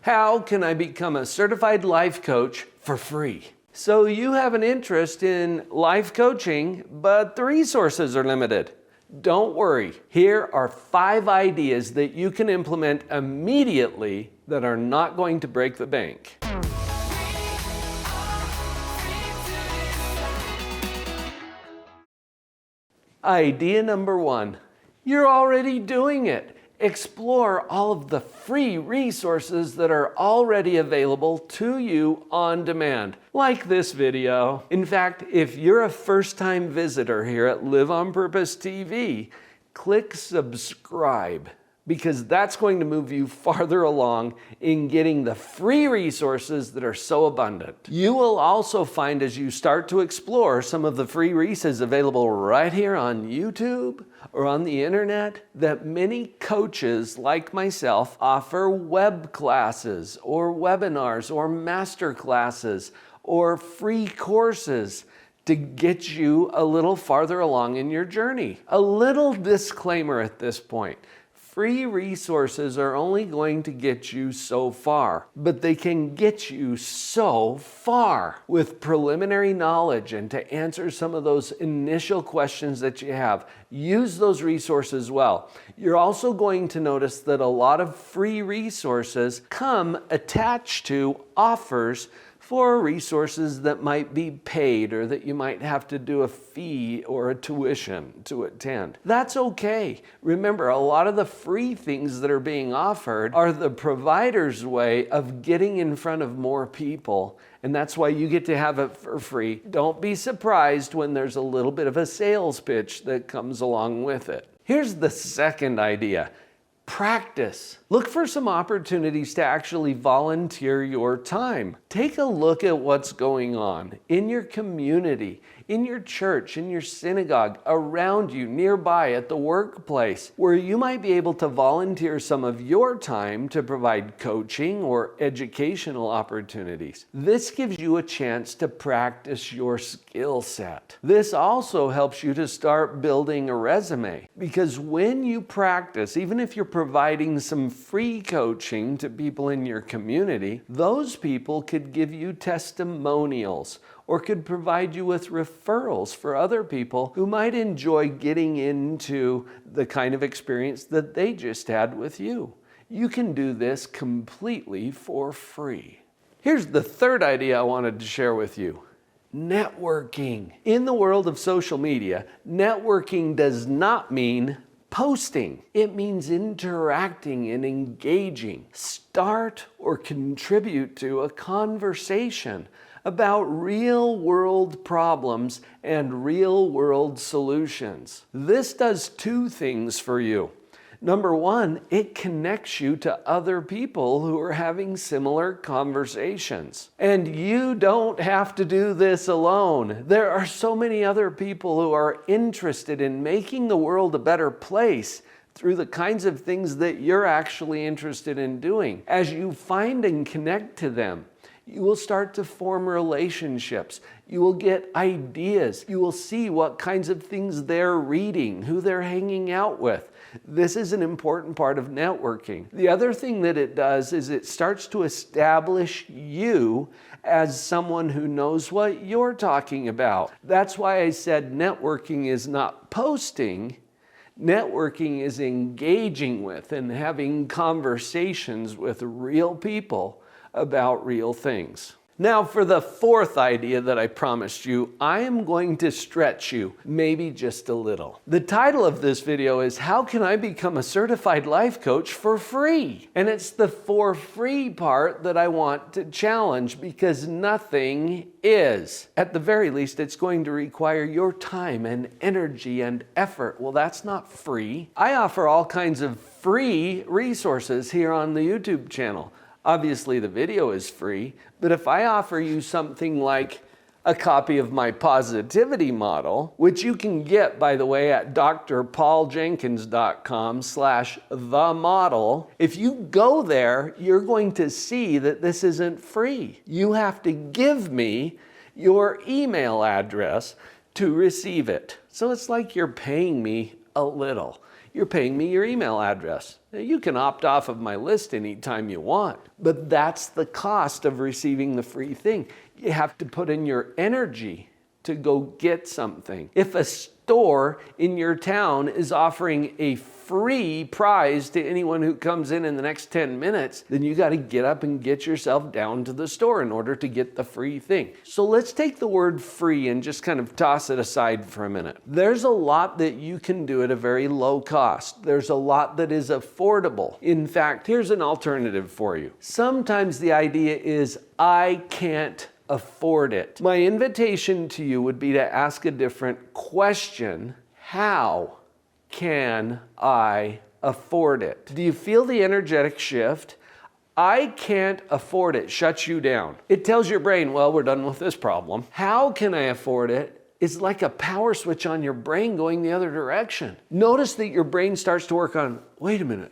How can I become a certified life coach for free? So you have an interest in life coaching, but the resources are limited. Don't worry. Here are 5 ideas that you can implement immediately that are not going to break the bank. Idea number 1. You're already doing it. Explore all of the free resources that are already available to you on demand, like this video. In fact, if you're a first-time visitor here at Live on Purpose TV, click subscribe, because that's going to move you farther along in getting the free resources that are so abundant. You will also find, as you start to explore some of the free resources available right here on YouTube or on the internet, that many coaches like myself offer web classes or webinars or master classes or free courses to get you a little farther along in your journey. A little disclaimer at this point. Free resources are only going to get you so far, but they can get you so far with preliminary knowledge. And to answer some of those initial questions that you have, use those resources well. You're also going to notice that a lot of free resources come attached to offers for resources that might be paid or that you might have to do a fee or a tuition to attend. That's okay. Remember, a lot of the free things that are being offered are the provider's way of getting in front of more people, and that's why you get to have it for free. Don't be surprised when there's a little bit of a sales pitch that comes along with it. Here's the second idea. Practice. Look for some opportunities to actually volunteer your time. Take a look at what's going on in your community, in your church, in your synagogue, around you, nearby, at the workplace, where you might be able to volunteer some of your time to provide coaching or educational opportunities. This gives you a chance to practice your skill set. This also helps you to start building a resume, because when you practice, even if you're providing some free coaching to people in your community, those people could give you testimonials or could provide you with referrals for other people who might enjoy getting into the kind of experience that they just had with you. You can do this completely for free. Here's the third idea I wanted to share with you. Networking. In the world of social media, networking does not mean posting. It means interacting and engaging. Start or contribute to a conversation about real-world problems and real-world solutions. This does 2 things for you. Number 1, it connects you to other people who are having similar conversations. And you don't have to do this alone. There are so many other people who are interested in making the world a better place through the kinds of things that you're actually interested in doing. As you find and connect to them, you will start to form relationships. You will get ideas. You will see what kinds of things they're reading, who they're hanging out with. This is an important part of networking. The other thing that it does is it starts to establish you as someone who knows what you're talking about. That's why I said networking is not posting. Networking is engaging with and having conversations with real people about real things. Now for the fourth idea that I promised you, I am going to stretch you, maybe just a little. The title of this video is How Can I Become a Certified Life Coach for Free? And it's the for free part that I want to challenge, because nothing is. At the very least, it's going to require your time and energy and effort. Well, that's not free. I offer all kinds of free resources here on the YouTube channel. Obviously, the video is free, but if I offer you something like a copy of my positivity model, which you can get, by the way, at drpauljenkins.com/themodel, if you go there, you're going to see that this isn't free. You have to give me your email address to receive it. So it's like you're paying me a little. you're paying me your email address. Now, you can opt off of my list anytime you want, but that's the cost of receiving the free thing. You have to put in your energy to go get something. If a store in your town is offering a free prize to anyone who comes in the next 10 minutes, then you got to get up and get yourself down to the store in order to get the free thing. So let's take the word free and just kind of toss it aside for a minute. There's a lot that you can do at a very low cost. There's a lot that is affordable. In fact, here's an alternative for you. Sometimes the idea is, I can't afford it. My invitation to you would be to ask a different question. How can I afford it? Do you feel the energetic shift? I can't afford it shuts you down. It tells your brain, well, we're done with this problem. How can I afford it? It's like a power switch on your brain going the other direction. Notice that your brain starts to work on, wait a minute,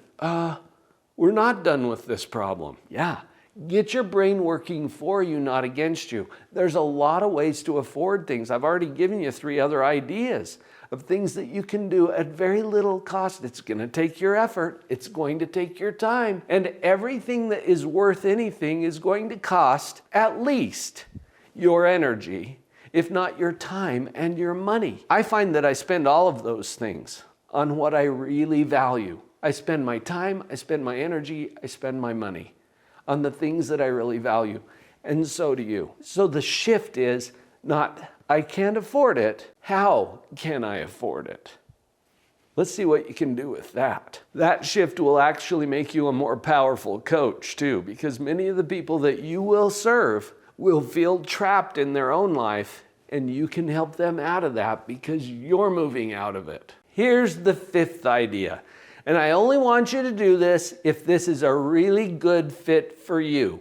we're not done with this problem. Yeah. Get your brain working for you, not against you. There's a lot of ways to afford things. I've already given you 3 other ideas of things that you can do at very little cost. It's going to take your effort. It's going to take your time. And everything that is worth anything is going to cost at least your energy, if not your time and your money. I find that I spend all of those things on what I really value. I spend my time, I spend my energy, I spend my money on the things that I really value. And so do you. So the shift is not, I can't afford it. How can I afford it? Let's see what you can do with that. That shift will actually make you a more powerful coach too, because many of the people that you will serve will feel trapped in their own life, and you can help them out of that because you're moving out of it. Here's the 5th idea. And I only want you to do this if this is a really good fit for you.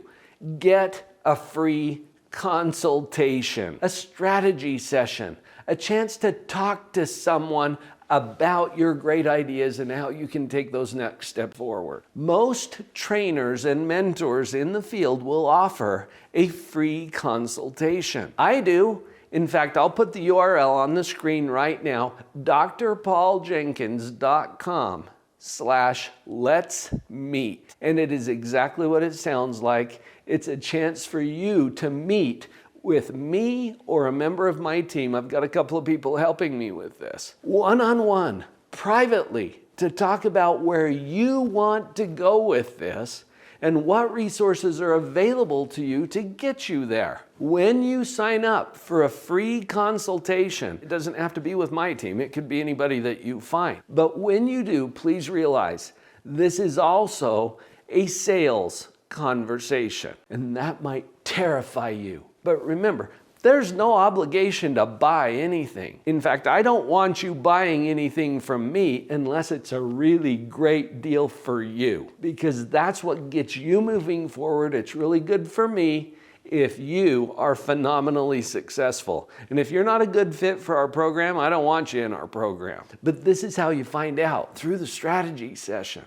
Get a free consultation, a strategy session, a chance to talk to someone about your great ideas and how you can take those next steps forward. Most trainers and mentors in the field will offer a free consultation. I do. In fact, I'll put the URL on the screen right now, drpauljenkins.com/let's meet. And it is exactly what it sounds like. It's a chance for you to meet with me or a member of my team. I've got a couple of people helping me with this. One-on-one, privately, to talk about where you want to go with this and what resources are available to you to get you there. When you sign up for a free consultation, it doesn't have to be with my team, it could be anybody that you find. But when you do, please realize this is also a sales conversation, and that might terrify you. But remember, there's no obligation to buy anything. In fact, I don't want you buying anything from me unless it's a really great deal for you, because that's what gets you moving forward. It's really good for me if you are phenomenally successful. And if you're not a good fit for our program, I don't want you in our program. But this is how you find out, through the strategy session.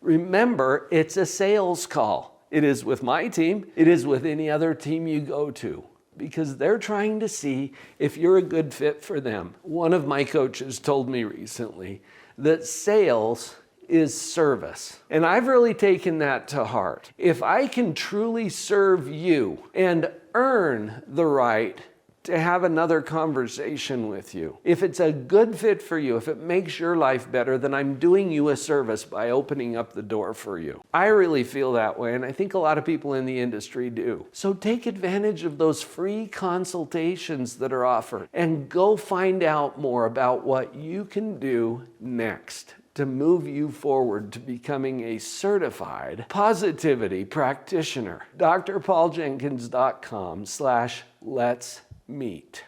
Remember, it's a sales call. It is with my team. It is with any other team you go to, because they're trying to see if you're a good fit for them. One of my coaches told me recently that sales is service. And I've really taken that to heart. If I can truly serve you and earn the right to have another conversation with you, if it's a good fit for you, if it makes your life better, then I'm doing you a service by opening up the door for you. I really feel that way, and I think a lot of people in the industry do. So take advantage of those free consultations that are offered and go find out more about what you can do next to move you forward to becoming a certified positivity practitioner. drpauljenkins.com/let's meet.